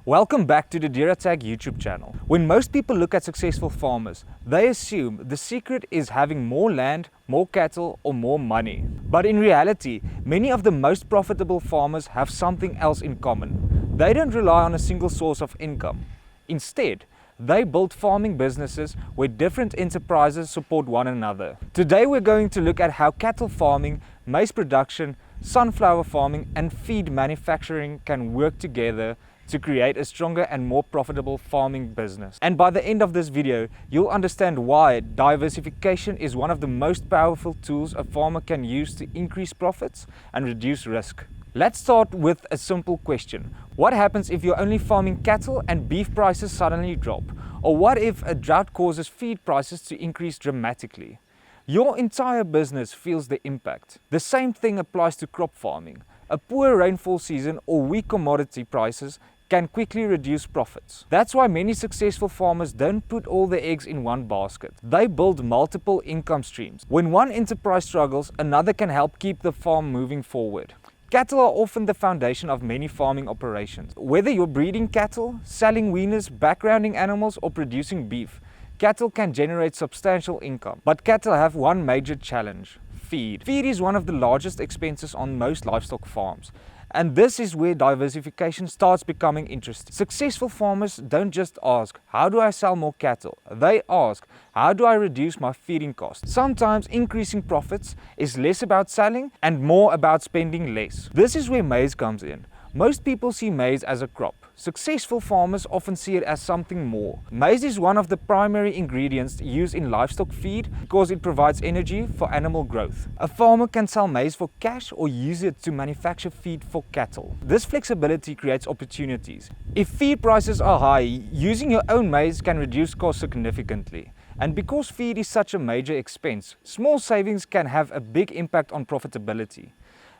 Welcome back to the Diversified YouTube channel. When most people look at successful farmers, they assume the secret is having more land, more cattle, or more money. But in reality, many of the most profitable farmers have something else in common. They don't rely on a single source of income. Instead, they build farming businesses where different enterprises support one another. Today we're going to look at how cattle farming, maize production, sunflower farming, and feed manufacturing can work together to create a stronger and more profitable farming business. And by the end of this video, you'll understand why diversification is one of the most powerful tools a farmer can use to increase profits and reduce risk. Let's start with a simple question. What happens if you're only farming cattle and beef prices suddenly drop? Or what if a drought causes feed prices to increase dramatically? Your entire business feels the impact. The same thing applies to crop farming. A poor rainfall season or weak commodity prices can quickly reduce profits. That's why many successful farmers don't put all their eggs in one basket. They build multiple income streams. When one enterprise struggles, another can help keep the farm moving forward. Cattle are often the foundation of many farming operations. Whether you're breeding cattle, selling weaners, backgrounding animals, or producing beef, cattle can generate substantial income. But cattle have one major challenge: feed. Feed is one of the largest expenses on most livestock farms. And this is where diversification starts becoming interesting. Successful farmers don't just ask, how do I sell more cattle? They ask, how do I reduce my feeding costs? Sometimes increasing profits is less about selling and more about spending less. This is where maize comes in. Most people see maize as a crop. Successful farmers often see it as something more. Maize is one of the primary ingredients used in livestock feed because it provides energy for animal growth. A farmer can sell maize for cash or use it to manufacture feed for cattle. This flexibility creates opportunities. If feed prices are high, using your own maize can reduce costs significantly. And because feed is such a major expense, small savings can have a big impact on profitability.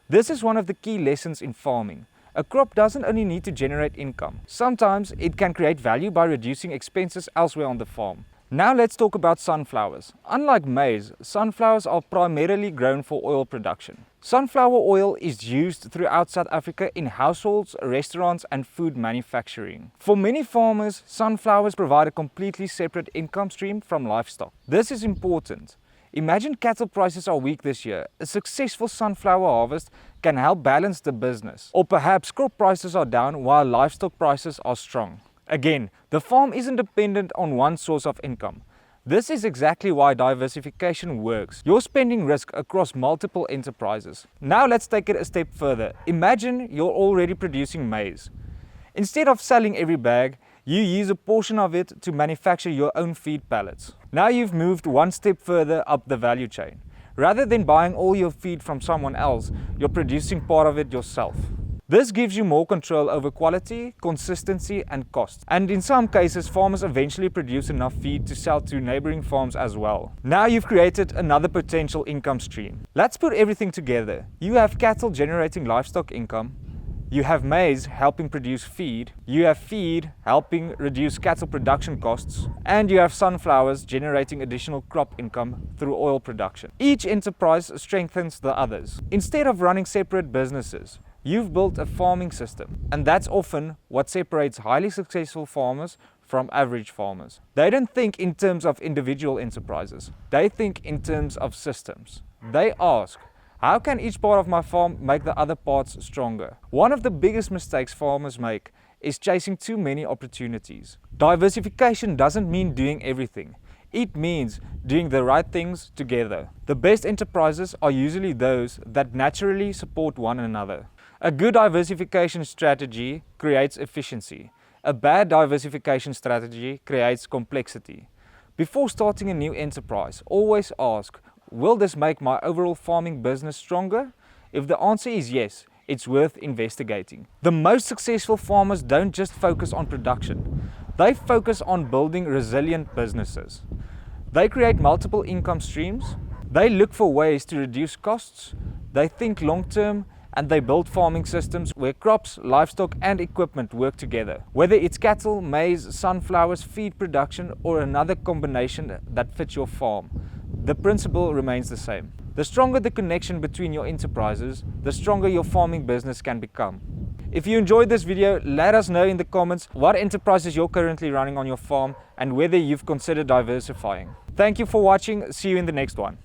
This is one of the key lessons in farming. A crop doesn't only need to generate income. Sometimes it can create value by reducing expenses elsewhere on the farm. Now let's talk about sunflowers. Unlike maize, sunflowers are primarily grown for oil production. Sunflower oil is used throughout South Africa in households, restaurants, and food manufacturing. For many farmers, sunflowers provide a completely separate income stream from livestock. This is important. Imagine cattle prices are weak this year. A successful sunflower harvest can help balance the business. Or perhaps crop prices are down while livestock prices are strong. Again, the farm isn't dependent on one source of income. This is exactly why diversification works. You're spending risk across multiple enterprises. Now let's take it a step further. Imagine you're already producing maize. Instead of selling every bag, you use a portion of it to manufacture your own feed pallets. Now you've moved one step further up the value chain. Rather than buying all your feed from someone else, you're producing part of it yourself. This gives you more control over quality, consistency, and cost. And in some cases, farmers eventually produce enough feed to sell to neighboring farms as well. Now you've created another potential income stream. Let's put everything together. You have cattle generating livestock income. You have maize helping produce feed, you have feed helping reduce cattle production costs, and you have sunflowers generating additional crop income through oil production. Each enterprise strengthens the others. Instead of running separate businesses, you've built a farming system, and that's often what separates highly successful farmers from average farmers. They don't think in terms of individual enterprises, they think in terms of systems. They ask, how can each part of my farm make the other parts stronger? One of the biggest mistakes farmers make is chasing too many opportunities. Diversification doesn't mean doing everything. It means doing the right things together. The best enterprises are usually those that naturally support one another. A good diversification strategy creates efficiency. A bad diversification strategy creates complexity. Before starting a new enterprise, always ask, will this make my overall farming business stronger? If the answer is yes, it's worth investigating. The most successful farmers don't just focus on production. They focus on building resilient businesses. They create multiple income streams. They look for ways to reduce costs. They think long-term, and they build farming systems where crops, livestock, and equipment work together. Whether it's cattle, maize, sunflowers, feed production, or another combination that fits your farm, the principle remains the same. The stronger the connection between your enterprises, the stronger your farming business can become. If you enjoyed this video, let us know in the comments what enterprises you're currently running on your farm and whether you've considered diversifying. Thank you for watching. See you in the next one.